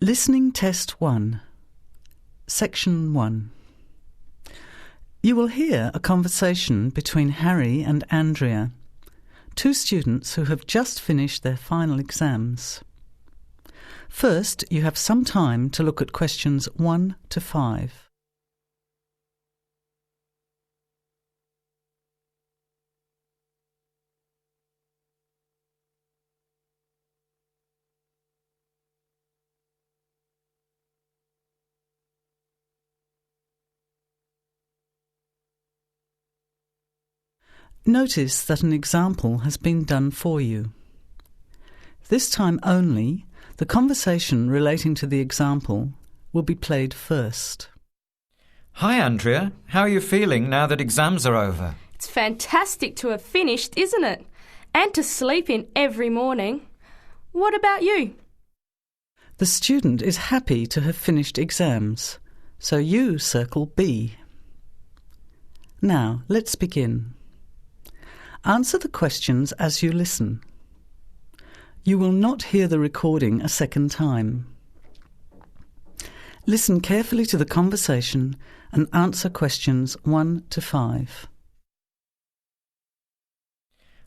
Listening Test 1, Section 1. You will hear a conversation between Harry and Andrea, two students who have just finished their final exams. First, you have some time to look at questions 1 to 5. Notice that an example has been done for you. This time only, the conversation relating to the example will be played first. Hi Andrea, how are you feeling now that exams are over? It's fantastic to have finished, isn't it? And to sleep in every morning. What about you? The student is happy to have finished exams, so you circle B. Now, let's begin. Answer the questions as you listen. You will not hear the recording a second time. Listen carefully to the conversation and answer questions 1 to 5.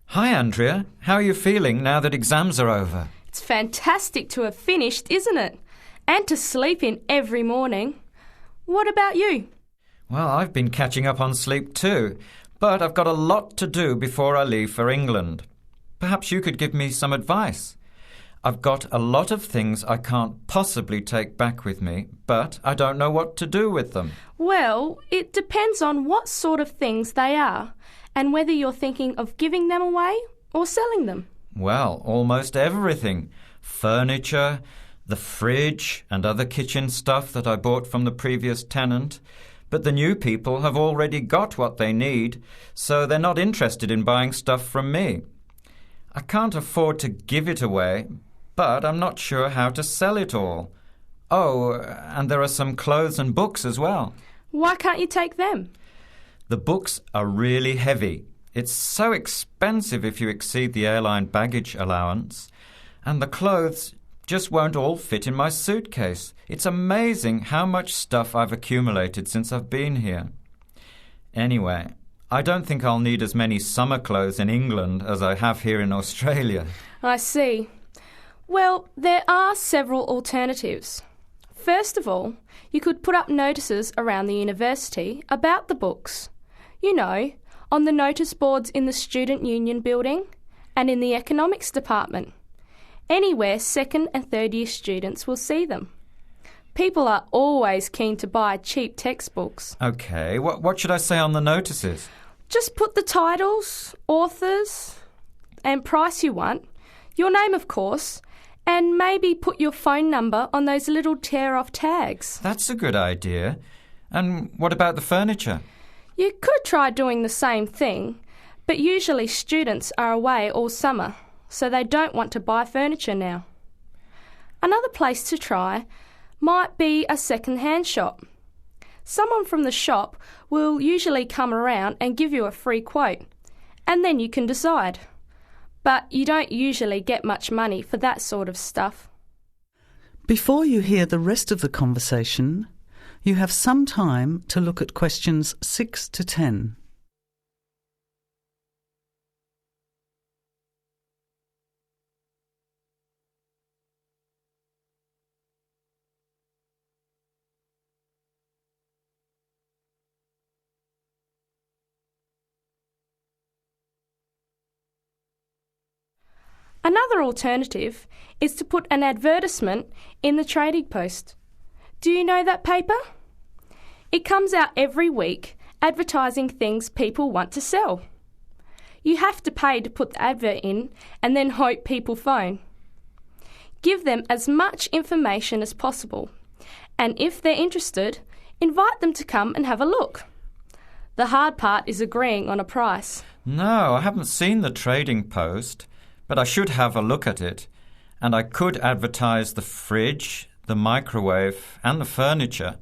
Hi Andrea, how are you feeling now that exams are over? It's fantastic to have finished, isn't it? And to sleep in every morning. What about you? Well, I've been catching up on sleep too, but I've got a lot to do before I leave for England. Perhaps you could give me some advice. I've got a lot of things I can't possibly take back with me, but I don't know what to do with them. Well, it depends on what sort of things they are and whether you're thinking of giving them away or selling them. Well, almost everything. Furniture, the fridge and other kitchen stuff that I bought from the previous tenant. But the new people have already got what they need, so they're not interested in buying stuff from me. I can't afford to give it away, but I'm not sure how to sell it all. Oh, and there are some clothes and books as well. Why can't you take them? The books are really heavy. It's so expensive if you exceed the airline baggage allowance. And the clothes just won't all fit in my suitcase. It's amazing how much stuff I've accumulated since I've been here. Anyway, I don't think I'll need as many summer clothes in England as I have here in Australia. I see. Well, there are several alternatives. First of all, you could put up notices around the university about the books. You know, on the notice boards in the Student Union building and in the economics department. Anywhere second and third year students will see them. People are always keen to buy cheap textbooks. OK, what should I say on the notices? Just put the titles, authors and price you want, your name of course, and maybe put your phone number on those little tear-off tags. That's a good idea. And what about the furniture? You could try doing the same thing, but usually students are away all summer, so they don't want to buy furniture now. Another place to try might be a second-hand shop. Someone from the shop will usually come around and give you a free quote, and then you can decide. But you don't usually get much money for that sort of stuff. Before you hear the rest of the conversation, you have some time to look at questions 6 to 10. Another alternative is to put an advertisement in the Trading Post. Do you know that paper? It comes out every week advertising things people want to sell. You have to pay to put the advert in and then hope people phone. Give them as much information as possible, and if they're interested, invite them to come and have a look. The hard part is agreeing on a price. No, I haven't seen the Trading Post. But I should have a look at it, and I could advertise the fridge, the microwave and the furniture.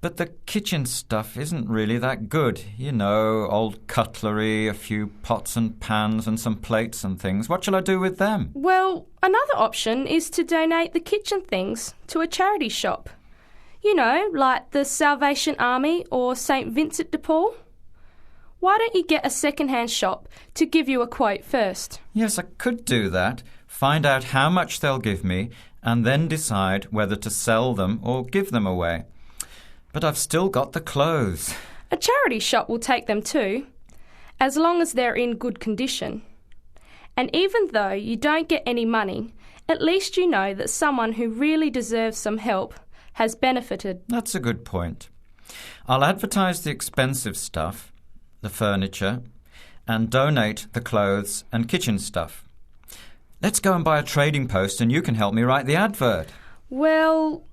But the kitchen stuff isn't really that good. You know, old cutlery, a few pots and pans and some plates and things. What shall I do with them? Well, another option is to donate the kitchen things to a charity shop. You know, like the Salvation Army or St Vincent de Paul. Why don't you get a second-hand shop to give you a quote first? Yes, I could do that. Find out how much they'll give me and then decide whether to sell them or give them away. But I've still got the clothes. A charity shop will take them too, as long as they're in good condition. And even though you don't get any money, at least you know that someone who really deserves some help has benefited. That's a good point. I'll advertise the expensive stuff, the furniture, and donate the clothes and kitchen stuff. Let's go and buy a trading post and you can help me write the advert. Well,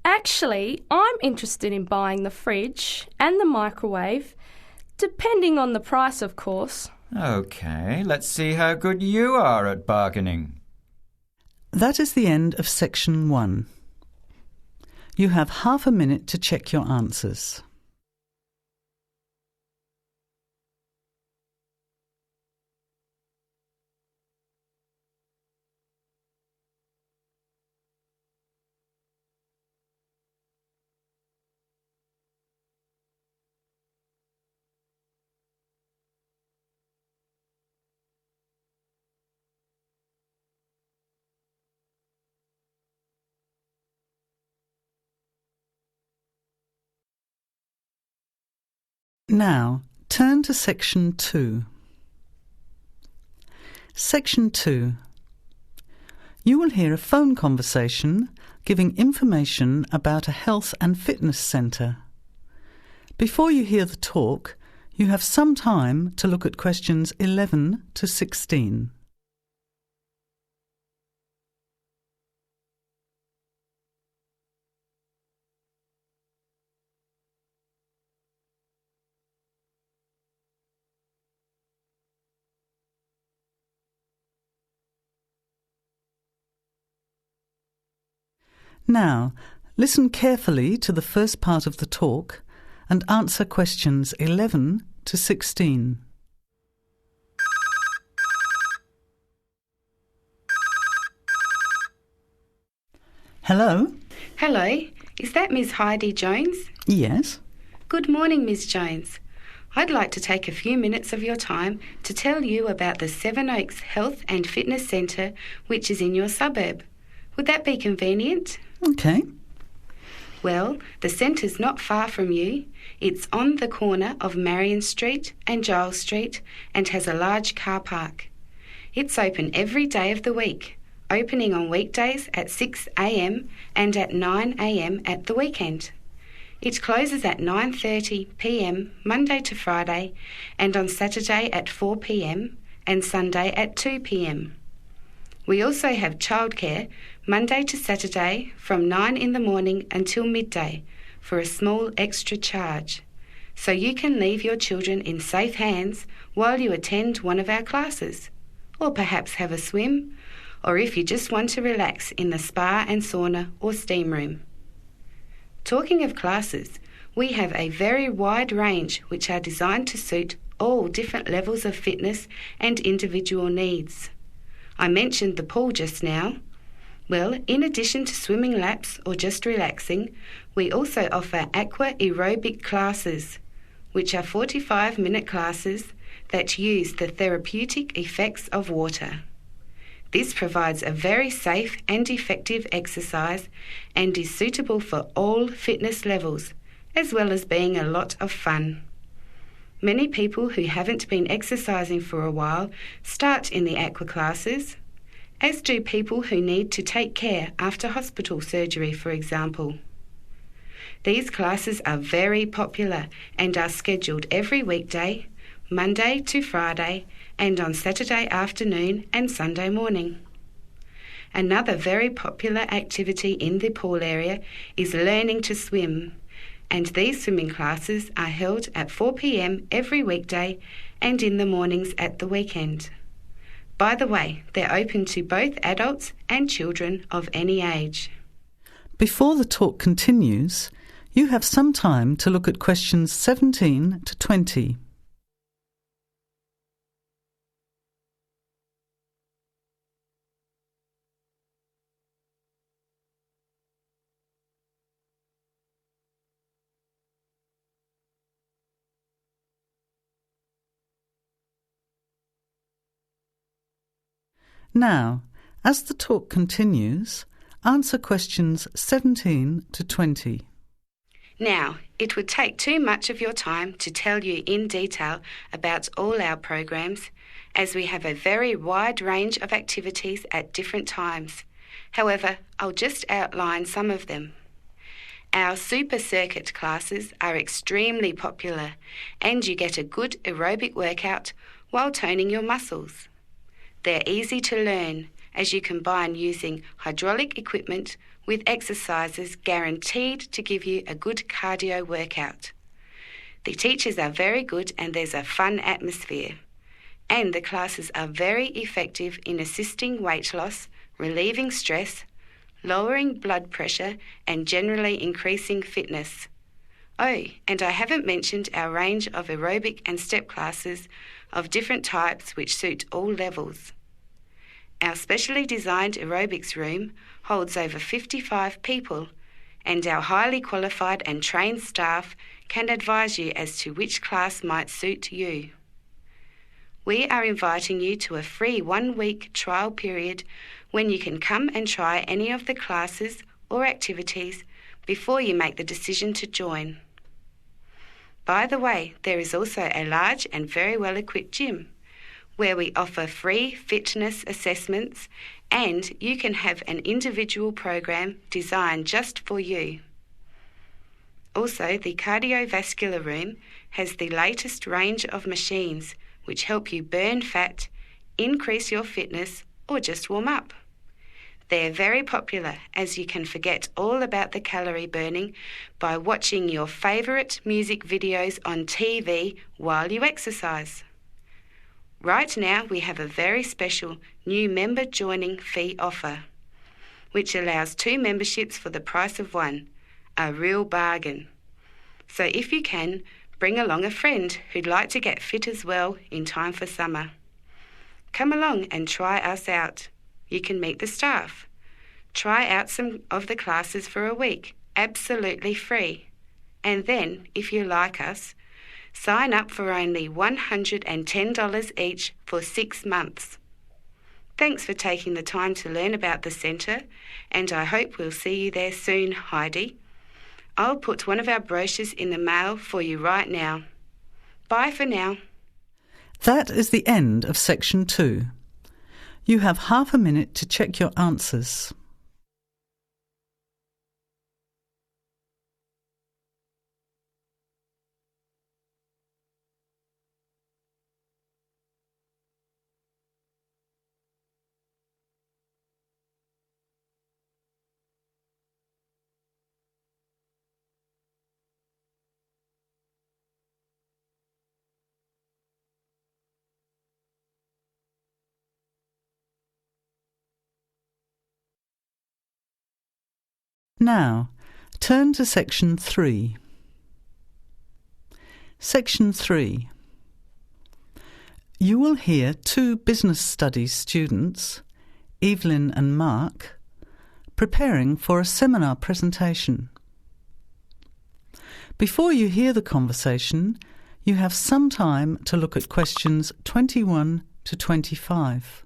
actually, I'm interested in buying the fridge and the microwave, depending on the price, of course. OK, let's see how good you are at bargaining. That is the end of section 1. You have half a minute to check your answers. Now, turn to Section 2. Section 2. You will hear a phone conversation giving information about a health and fitness centre. Before you hear the talk, you have some time to look at questions 11 to 16. Now, listen carefully to the first part of the talk and answer questions 11 to 16. Hello? Hello, is that Miss Heidi Jones? Yes? Good morning, Miss Jones. I'd like to take a few minutes of your time to tell you about the Seven Oaks Health and Fitness Centre, which is in your suburb. Would that be convenient? OK. Well, the centre's not far from you. It's on the corner of Marion Street and Giles Street and has a large car park. It's open every day of the week, opening on weekdays at 6 a.m. and at 9 a.m. at the weekend. It closes at 9:30 p.m. Monday to Friday and on Saturday at 4 p.m. and Sunday at 2 p.m. We also have childcare Monday to Saturday from 9 in the morning until midday for a small extra charge, so you can leave your children in safe hands while you attend one of our classes, or perhaps have a swim, or if you just want to relax in the spa and sauna or steam room. Talking of classes, we have a very wide range which are designed to suit all different levels of fitness and individual needs. I mentioned the pool just now. Well, in addition to swimming laps or just relaxing, we also offer aqua aerobic classes, which are 45-minute classes that use the therapeutic effects of water. This provides a very safe and effective exercise and is suitable for all fitness levels, as well as being a lot of fun. Many people who haven't been exercising for a while start in the aqua classes, as do people who need to take care after hospital surgery, for example. These classes are very popular and are scheduled every weekday, Monday to Friday, and on Saturday afternoon and Sunday morning. Another very popular activity in the pool area is learning to swim, and these swimming classes are held at 4 p.m. every weekday and in the mornings at the weekend. By the way, they're open to both adults and children of any age. Before the talk continues, You have some time to look at questions 17 to 20. Now, as the talk continues, answer questions 17 to 20. Now, it would take too much of your time to tell you in detail about all our programs, as we have a very wide range of activities at different times. However, I'll just outline some of them. Our super circuit classes are extremely popular, and you get a good aerobic workout while toning your muscles. They're easy to learn, as you combine using hydraulic equipment with exercises guaranteed to give you a good cardio workout. The teachers are very good and there's a fun atmosphere. And the classes are very effective in assisting weight loss, relieving stress, lowering blood pressure and generally increasing fitness. Oh, and I haven't mentioned our range of aerobic and step classes of different types which suit all levels. Our specially designed aerobics room holds over 55 people, and our highly qualified and trained staff can advise you as to which class might suit you. We are inviting you to a free 1-week trial period when you can come and try any of the classes or activities before you make the decision to join. By the way, there is also a large and very well-equipped gym where we offer free fitness assessments, and you can have an individual program designed just for you. Also, the cardiovascular room has the latest range of machines which help you burn fat, increase your fitness, or just warm up. They're very popular, as you can forget all about the calorie burning by watching your favourite music videos on TV while you exercise. Right now we have a very special new member joining fee offer, which allows 2 memberships for the price of 1, a real bargain. So if you can, bring along a friend who'd like to get fit as well in time for summer. Come along and try us out. You can meet the staff. Try out some of the classes for a week, absolutely free. And then, if you like us, sign up for only $110 each for 6 months. Thanks for taking the time to learn about the centre, and I hope we'll see you there soon, Heidi. I'll put one of our brochures in the mail for you right now. Bye for now. That is the end of section 2. You have half a minute to check your answers. Now, turn to section 3. Section 3. You will hear 2 business studies students, Evelyn and Mark, preparing for a seminar presentation. Before you hear the conversation, you have some time to look at questions 21 to 25.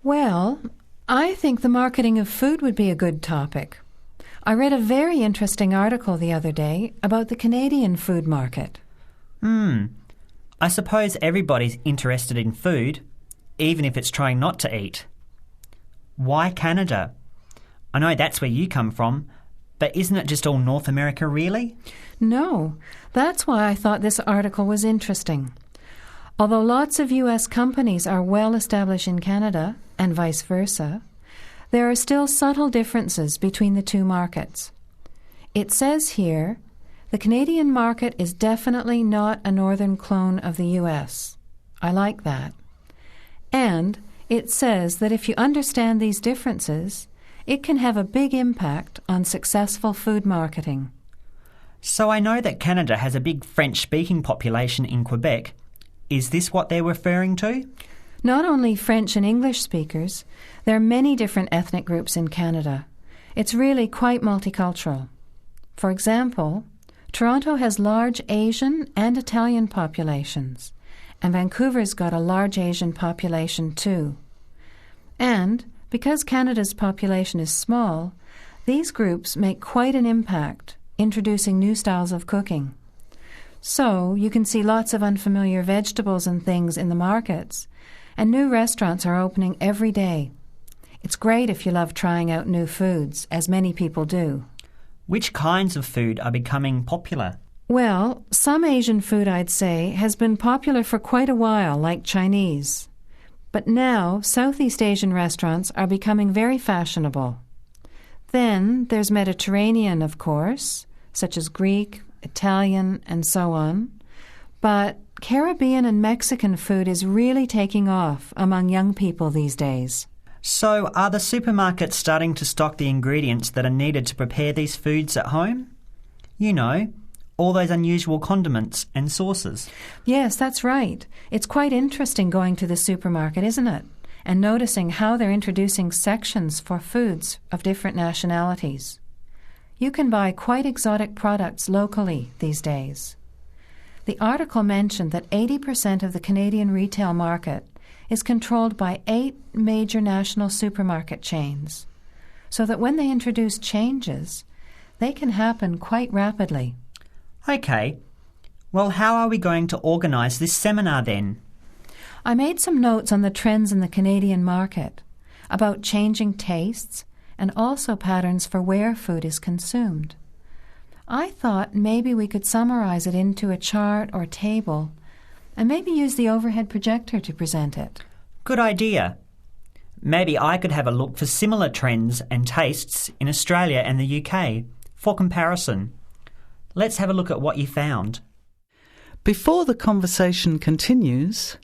Well, I think the marketing of food would be a good topic. I read a very interesting article the other day about the Canadian food market. I suppose everybody's interested in food, even if it's trying not to eat. Why Canada? I know that's where you come from, but isn't it just all North America, really? No, that's why I thought this article was interesting. Although lots of U.S. companies are well established in Canada, and vice versa, there are still subtle differences between the two markets. It says here, the Canadian market is definitely not a northern clone of the US. I like that. And it says that if you understand these differences, it can have a big impact on successful food marketing. So I know that Canada has a big French-speaking population in Quebec. Is this what they're referring to? Not only French and English speakers, there are many different ethnic groups in Canada. It's really quite multicultural. For example, Toronto has large Asian and Italian populations, and Vancouver's got a large Asian population too. And because Canada's population is small, these groups make quite an impact introducing new styles of cooking. So you can see lots of unfamiliar vegetables and things in the markets, and new restaurants are opening every day. It's great if you love trying out new foods, as many people do. Which kinds of food are becoming popular? Well, some Asian food, I'd say, has been popular for quite a while, like Chinese. But now, Southeast Asian restaurants are becoming very fashionable. Then there's Mediterranean, of course, such as Greek, Italian, and so on. But Caribbean and Mexican food is really taking off among young people these days. So are the supermarkets starting to stock the ingredients that are needed to prepare these foods at home? You know, all those unusual condiments and sauces. Yes, that's right. It's quite interesting going to the supermarket, isn't it? And noticing how they're introducing sections for foods of different nationalities. You can buy quite exotic products locally these days. The article mentioned that 80% of the Canadian retail market is controlled by 8 major national supermarket chains, so that when they introduce changes, they can happen quite rapidly. OK. Well, how are we going to organise this seminar then? I made some notes on the trends in the Canadian market, about changing tastes, and also patterns for where food is consumed. I thought maybe we could summarize it into a chart or table, and maybe use the overhead projector to present it. Good idea. Maybe I could have a look for similar trends and tastes in Australia and the UK for comparison. Let's have a look at what you found. Before the conversation continues,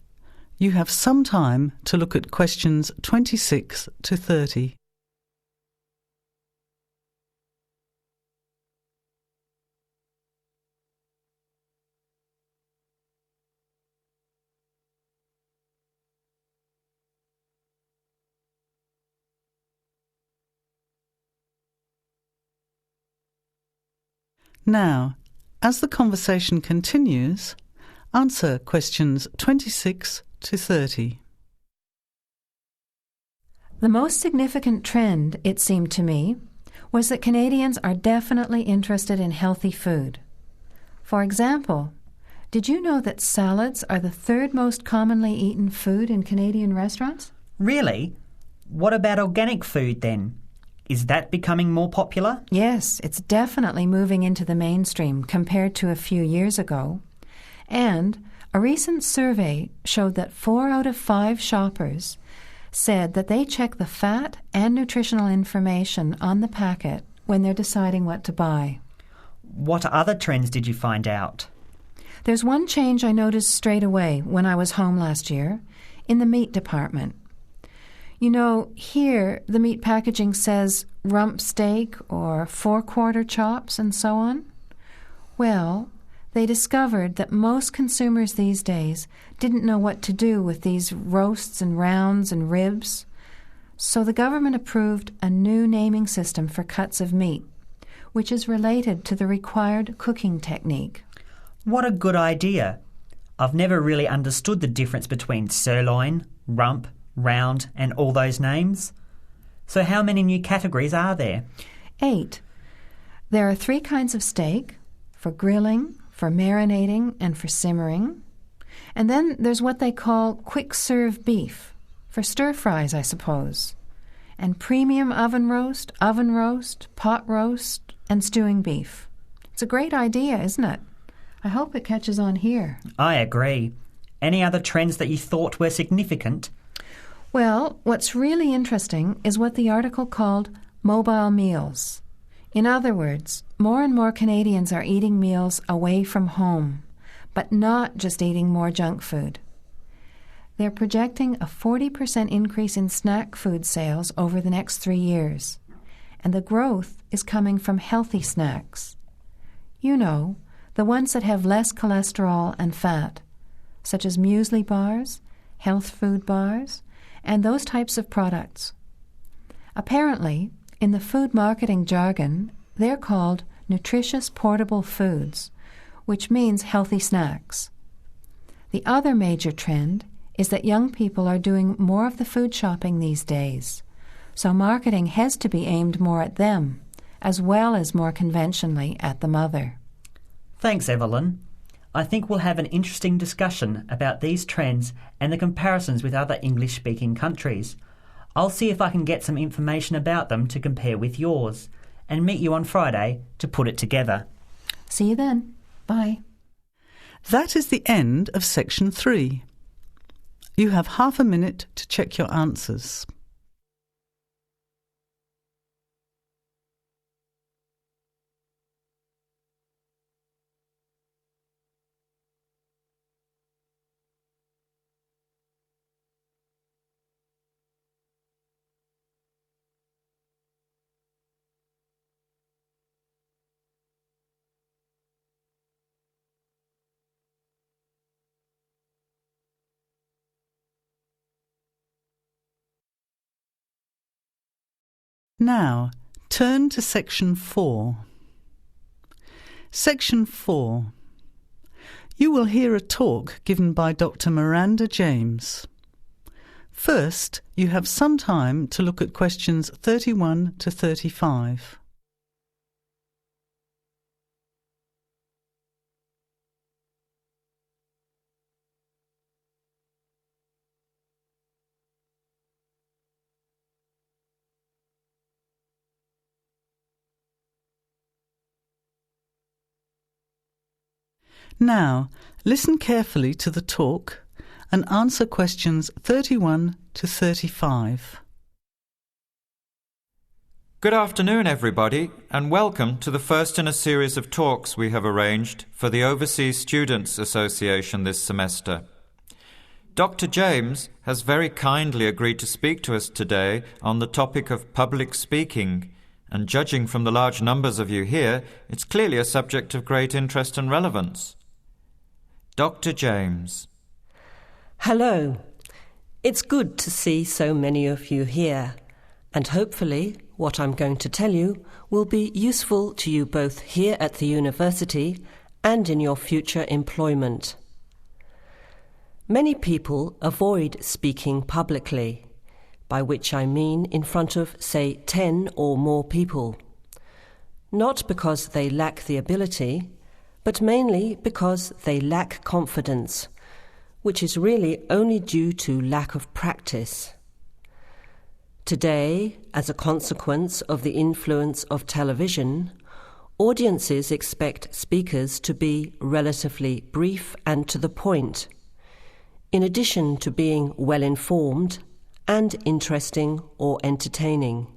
you have some time to look at questions 26 to 30. Now, as the conversation continues, answer questions 26 to 30. The most significant trend, it seemed to me, was that Canadians are definitely interested in healthy food. For example, did you know that salads are the 3rd most commonly eaten food in Canadian restaurants? Really? What about organic food then? Is that becoming more popular? Yes, it's definitely moving into the mainstream compared to a few years ago. And a recent survey showed that 4 out of 5 shoppers said that they check the fat and nutritional information on the packet when they're deciding what to buy. What other trends did you find out? There's one change I noticed straight away when I was home last year, in the meat department. You know, here the meat packaging says rump steak or 4-quarter chops and so on. Well, they discovered that most consumers these days didn't know what to do with these roasts and rounds and ribs. So the government approved a new naming system for cuts of meat, which is related to the required cooking technique. What a good idea. I've never really understood the difference between sirloin, rump, round and all those names. So how many new categories are there? 8. There are 3 kinds of steak, for grilling, for marinating, and for simmering. And then there's what they call quick-serve beef, for stir-fries, I suppose. And premium oven roast, pot roast, and stewing beef. It's a great idea, isn't it? I hope it catches on here. I agree. Any other trends that you thought were significant? Well, what's really interesting is what the article called mobile meals. In other words, more and more Canadians are eating meals away from home, but not just eating more junk food. They're projecting a 40% increase in snack food sales over the next 3 years, and the growth is coming from healthy snacks. You know, the ones that have less cholesterol and fat, such as muesli bars, health food bars, and those types of products. Apparently, in the food marketing jargon, they're called nutritious portable foods, which means healthy snacks. The other major trend is that young people are doing more of the food shopping these days, so marketing has to be aimed more at them, as well as more conventionally at the mother. Thanks, Evelyn. I think we'll have an interesting discussion about these trends and the comparisons with other English-speaking countries. I'll see if I can get some information about them to compare with yours, and meet you on Friday to put it together. See you then. Bye. That is the end of section 3. You have half a minute to check your answers. Now, turn to section 4. Section 4. You will hear a talk given by Dr. Miranda James. First, you have some time to look at questions 31 to 35. Now, listen carefully to the talk and answer questions 31 to 35. Good afternoon, everybody, and welcome to the first in a series of talks we have arranged for the Overseas Students Association this semester. Dr. James has very kindly agreed to speak to us today on the topic of public speaking, and judging from the large numbers of you here, it's clearly a subject of great interest and relevance. Dr. James. Hello. It's good to see so many of you here, and hopefully what I'm going to tell you will be useful to you both here at the university and in your future employment. Many people avoid speaking publicly, by which I mean in front of, say, 10 or more people. Not because they lack the ability, but mainly because they lack confidence, which is really only due to lack of practice. Today, as a consequence of the influence of television, audiences expect speakers to be relatively brief and to the point, in addition to being well-informed and interesting or entertaining.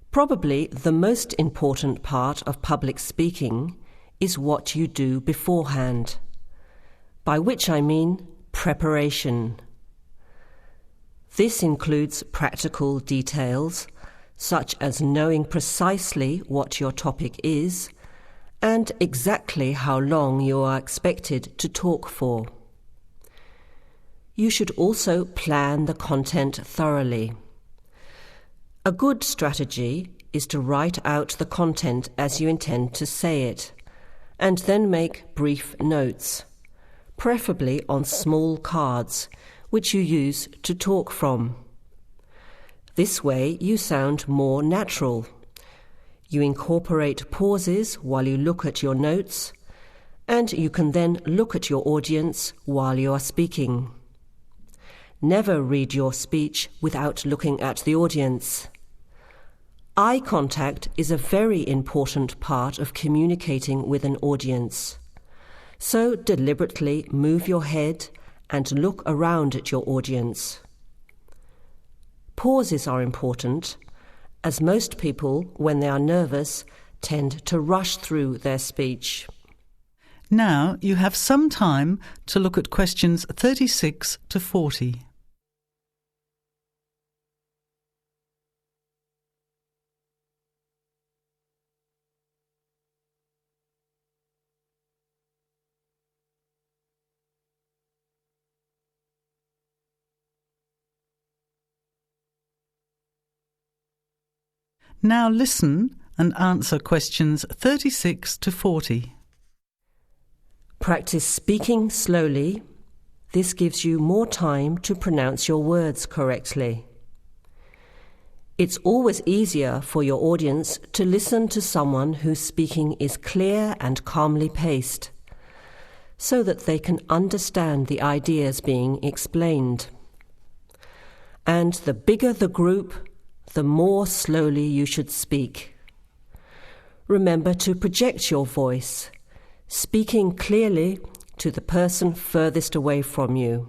Probably the most important part of public speaking is what you do beforehand, by which I mean preparation. This includes practical details, such as knowing precisely what your topic is and exactly how long you are expected to talk for. You should also plan the content thoroughly. A good strategy is to write out the content as you intend to say it, and then make brief notes, preferably on small cards, which you use to talk from. This way you sound more natural. You incorporate pauses while you look at your notes, and you can then look at your audience while you are speaking. Never read your speech without looking at the audience. Eye contact is a very important part of communicating with an audience. So deliberately move your head and look around at your audience. Pauses are important, as most people, when they are nervous, tend to rush through their speech. Now you have some time to look at questions 36 to 40. Now listen and answer questions 36 to 40. Practice speaking slowly. This gives you more time to pronounce your words correctly. It's always easier for your audience to listen to someone whose speaking is clear and calmly paced, so that they can understand the ideas being explained. And the bigger the group, the more slowly you should speak. Remember to project your voice, speaking clearly to the person furthest away from you.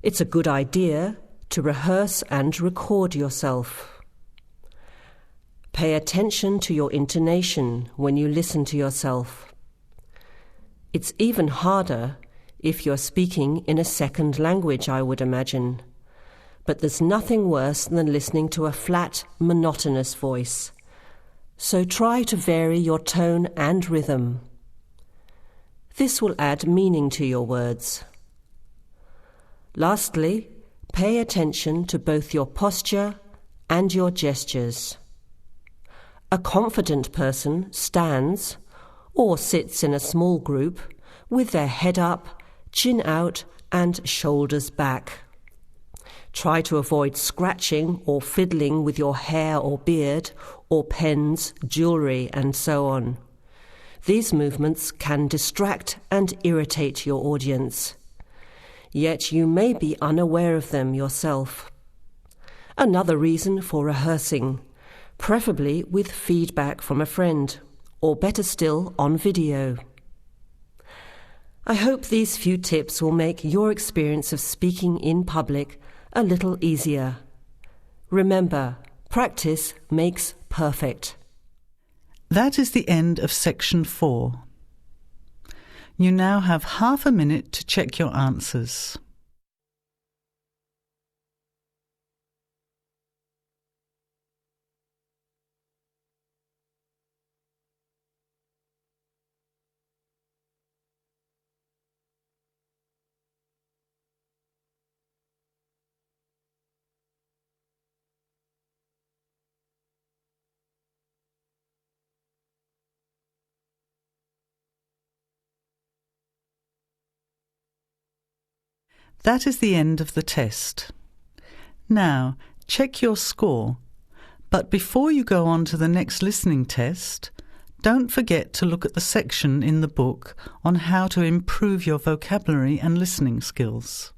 It's a good idea to rehearse and record yourself. Pay attention to your intonation when you listen to yourself. It's even harder if you're speaking in a second language, I would imagine. But there's nothing worse than listening to a flat, monotonous voice. So try to vary your tone and rhythm. This will add meaning to your words. Lastly, pay attention to both your posture and your gestures. A confident person stands or sits in a small group with their head up, chin out, and shoulders back. Try to avoid scratching or fiddling with your hair or beard, or pens, jewellery, and so on. These movements can distract and irritate your audience. Yet you may be unaware of them yourself. Another reason for rehearsing, preferably with feedback from a friend, or better still, on video. I hope these few tips will make your experience of speaking in public a little easier. Remember, practice makes perfect. That is the end of section 4. You now have half a minute to check your answers. That is the end of the test. Now, check your score, but before you go on to the next listening test, don't forget to look at the section in the book on how to improve your vocabulary and listening skills.